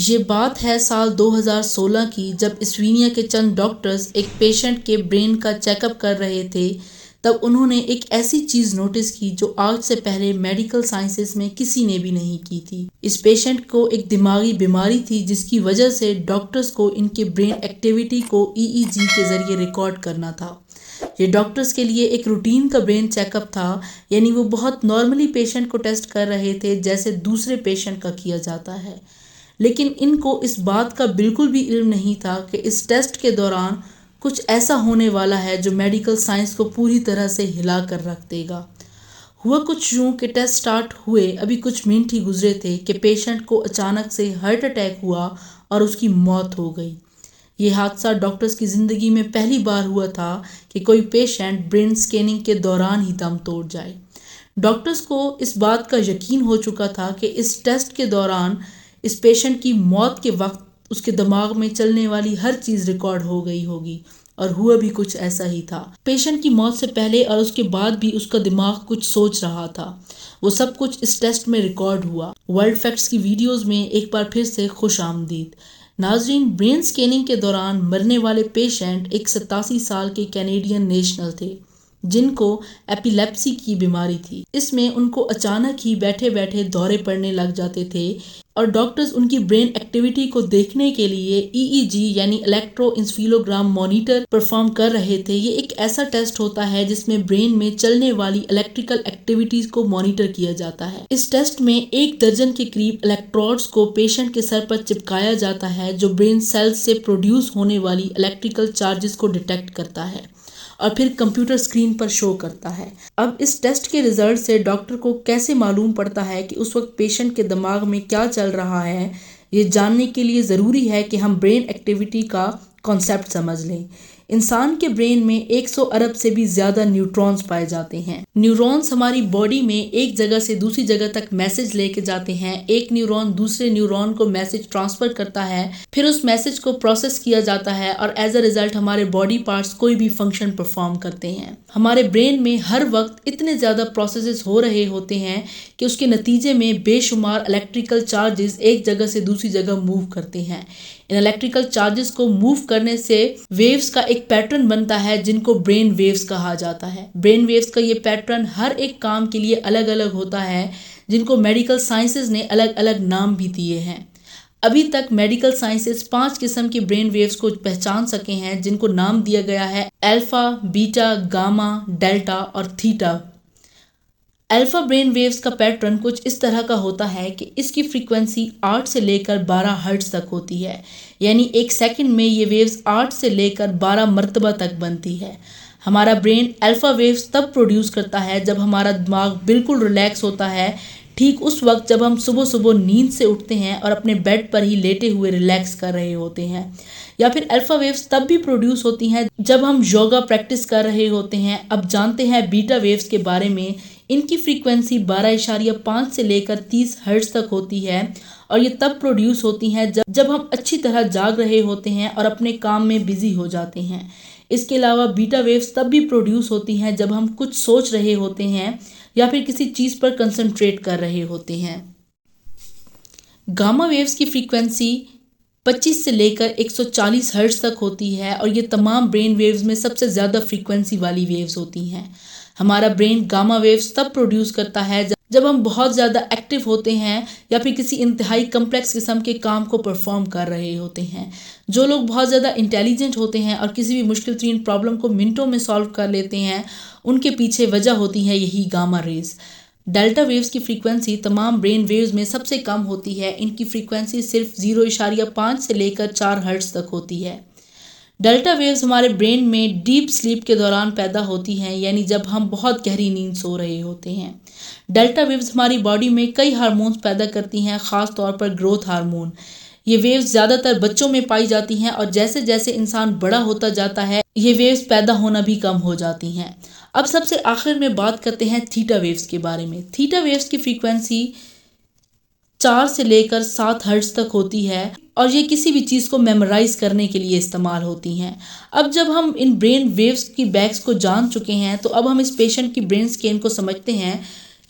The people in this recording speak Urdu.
یہ بات ہے سال 2016 کی، جب اسوینیا کے چند ڈاکٹرز ایک پیشنٹ کے برین کا چیک اپ کر رہے تھے۔ تب انہوں نے ایک ایسی چیز نوٹس کی جو آج سے پہلے میڈیکل سائنسز میں کسی نے بھی نہیں کی تھی۔ اس پیشنٹ کو ایک دماغی بیماری تھی جس کی وجہ سے ڈاکٹرز کو ان کے برین ایکٹیویٹی کو EEG کے ذریعے ریکارڈ کرنا تھا۔ یہ ڈاکٹرز کے لیے ایک روٹین کا برین چیک اپ تھا، یعنی وہ بہت نارملی پیشنٹ کو ٹیسٹ کر رہے تھے جیسے دوسرے پیشنٹ کا کیا جاتا ہے۔ لیکن ان کو اس بات کا بالکل بھی علم نہیں تھا کہ اس ٹیسٹ کے دوران کچھ ایسا ہونے والا ہے جو میڈیکل سائنس کو پوری طرح سے ہلا کر رکھ دے گا۔ ہوا کچھ یوں کہ ٹیسٹ سٹارٹ ہوئے ابھی کچھ منٹ ہی گزرے تھے کہ پیشنٹ کو اچانک سے ہارٹ اٹیک ہوا اور اس کی موت ہو گئی۔ یہ حادثہ ڈاکٹرز کی زندگی میں پہلی بار ہوا تھا کہ کوئی پیشنٹ برین سکیننگ کے دوران ہی دم توڑ جائے۔ ڈاکٹرز کو اس بات کا یقین ہو چکا تھا کہ اس ٹیسٹ کے دوران اس پیشنٹ کی موت کے وقت اس کے دماغ میں چلنے والی ہر چیز ریکارڈ ہو گئی ہوگی، اور ہوا بھی کچھ ایسا ہی تھا۔ پیشنٹ کی موت سے پہلے اور اس کے بعد بھی اس کا دماغ کچھ سوچ رہا تھا، وہ سب کچھ اس ٹیسٹ میں ریکارڈ ہوا۔ ورلڈ فیکٹس کی ویڈیوز میں ایک بار پھر سے خوش آمدید۔ ناظرین، برین سکیننگ کے دوران مرنے والے پیشنٹ ایک 87 سال کے کینیڈین نیشنل تھے جن کو ایپیلیپسی کی بیماری تھی۔ اس میں ان کو اچانک ہی بیٹھے بیٹھے دورے پڑنے لگ جاتے تھے، اور ڈاکٹرز ان کی برین ایکٹیویٹی کو دیکھنے کے لیے EEG یعنی الیکٹرو انسفیلوگرام مانیٹر پرفارم کر رہے تھے۔ یہ ایک ایسا ٹیسٹ ہوتا ہے جس میں برین میں چلنے والی الیکٹریکل ایکٹیویٹیز کو مانیٹر کیا جاتا ہے۔ اس ٹیسٹ میں 1 درجن کے قریب الیکٹروڈز کو پیشنٹ کے سر پر چپکایا جاتا ہے جو برین سیلز سے پروڈیوس ہونے والی الیکٹریکل چارجز کو ڈیٹیکٹ کرتا ہے اور پھر کمپیوٹر اسکرین پر شو کرتا ہے۔ اب اس ٹیسٹ کے رزلٹ سے ڈاکٹر کو کیسے معلوم پڑتا ہے کہ اس وقت پیشنٹ کے دماغ میں کیا چل رہا ہے؟ یہ جاننے کے لیے ضروری ہے کہ ہم برین ایکٹیویٹی کا کانسیپٹ سمجھ لیں۔ انسان کے برین میں 100 ارب سے بھی زیادہ نیوٹرونز پائے جاتے ہیں۔ نیورونز ہماری باڈی میں ایک جگہ سے دوسری جگہ تک میسج لے کے جاتے ہیں۔ ایک نیورون دوسرے نیورون کو میسج ٹرانسفر کرتا ہے، پھر اس میسج کو پروسیس کیا جاتا ہے اور ایز اے ریزلٹ ہمارے باڈی پارٹس کوئی بھی فنکشن پرفارم کرتے ہیں۔ ہمارے برین میں ہر وقت اتنے زیادہ پروسیسز ہو رہے ہوتے ہیں کہ اس کے نتیجے میں بے شمار الیکٹریکل چارجز ایک جگہ سے دوسری جگہ موو کرتے ہیں۔ ان الیکٹریکل چارجز کو موو کرنے سے ویوز کا ایک پیٹرن بنتا ہے جن کو برین ویوز کہا جاتا ہے۔ برین ویوز کا یہ پیٹرن ہر ایک کام کے لیے الگ الگ ہوتا ہے، جن کو میڈیکل سائنسز نے الگ الگ نام بھی دیے ہیں۔ ابھی تک میڈیکل سائنسز 5 قسم کے برین ویوز کو پہچان سکے ہیں جن کو نام دیا گیا ہے الفا، بیٹا، گاما، ڈیلٹا اور تھیٹا۔ الفا برین ویوز کا پیٹرن کچھ اس طرح کا ہوتا ہے کہ اس کی فریکوینسی 8 سے لے کر 12 ہرٹز تک ہوتی ہے، یعنی ایک سیکنڈ میں یہ ویوز 8 سے لے کر 12 مرتبہ تک بنتی ہے۔ ہمارا برین الفا ویوز تب پروڈیوس کرتا ہے جب ہمارا دماغ بالکل ریلیکس ہوتا ہے، ٹھیک اس وقت جب ہم صبح صبح نیند سے اٹھتے ہیں اور اپنے بیڈ پر ہی لیٹے ہوئے ریلیکس کر رہے ہوتے ہیں۔ یا پھر الفا ویوز تب بھی پروڈیوس ہوتی ہیں جب ہم یوگا پریکٹس کر رہے ہوتے ہیں۔ اب جانتے ہیں بیٹا ویوز کے بارے میں۔ ان کی فریکوینسی 12.5 سے لے کر 30 ہرٹز تک ہوتی ہے، اور یہ تب پروڈیوس ہوتی ہیں جب ہم اچھی طرح جاگ رہے ہوتے ہیں اور اپنے کام میں بزی ہو جاتے ہیں۔ اس کے علاوہ بیٹا ویوز تب بھی پروڈیوس ہوتی ہیں جب ہم کچھ سوچ رہے ہوتے ہیں یا پھر کسی چیز پر کنسنٹریٹ کر رہے ہوتے ہیں۔ گاما ویوز کی فریکوینسی 25 سے لے کر 140 ہرٹز تک ہوتی ہے، اور یہ تمام برین ویوز میں سب سے زیادہ فریکوینسی والی ویوز ہوتی ہیں۔ ہمارا برین گاما ویوز تب پروڈیوس کرتا ہے جب ہم بہت زیادہ ایکٹیو ہوتے ہیں یا پھر کسی انتہائی کمپلیکس قسم کے کام کو پرفارم کر رہے ہوتے ہیں۔ جو لوگ بہت زیادہ انٹیلیجنٹ ہوتے ہیں اور کسی بھی مشکل ترین پرابلم کو منٹوں میں سالو کر لیتے ہیں، ان کے پیچھے وجہ ہوتی ہے یہی گاما ریز۔ ڈیلٹا ویوز کی فریکوینسی تمام برین ویوز میں سب سے کم ہوتی ہے۔ ان کی فریکوینسی صرف 0.5 سے لے کر 4 ہرٹز تک ہوتی ہے۔ ڈیلٹا ویوز ہمارے برین میں ڈیپ سلیپ کے دوران پیدا ہوتی ہیں، یعنی جب ہم بہت گہری نیند سو رہے ہوتے ہیں۔ ڈیلٹا ویوز ہماری باڈی میں کئی ہارمونز پیدا کرتی ہیں، خاص طور پر گروتھ ہارمون۔ یہ ویوز زیادہ تر بچوں میں پائی جاتی ہیں، اور جیسے جیسے انسان بڑا ہوتا جاتا ہے یہ ویوز پیدا ہونا بھی کم ہو جاتی ہیں۔ اب سب سے آخر میں بات کرتے ہیں تھیٹا ویوز کے بارے میں۔ تھیٹا ویوز کی فریکوینسی 4 سے لے کر 7 ہرٹز تک ہوتی ہے، اور یہ کسی بھی چیز کو میمورائز کرنے کے لیے استعمال ہوتی ہیں۔ اب جب ہم ان برین ویوز کی بیکس کو جان چکے ہیں تو اب ہم اس پیشنٹ کی برین سکین کو سمجھتے ہیں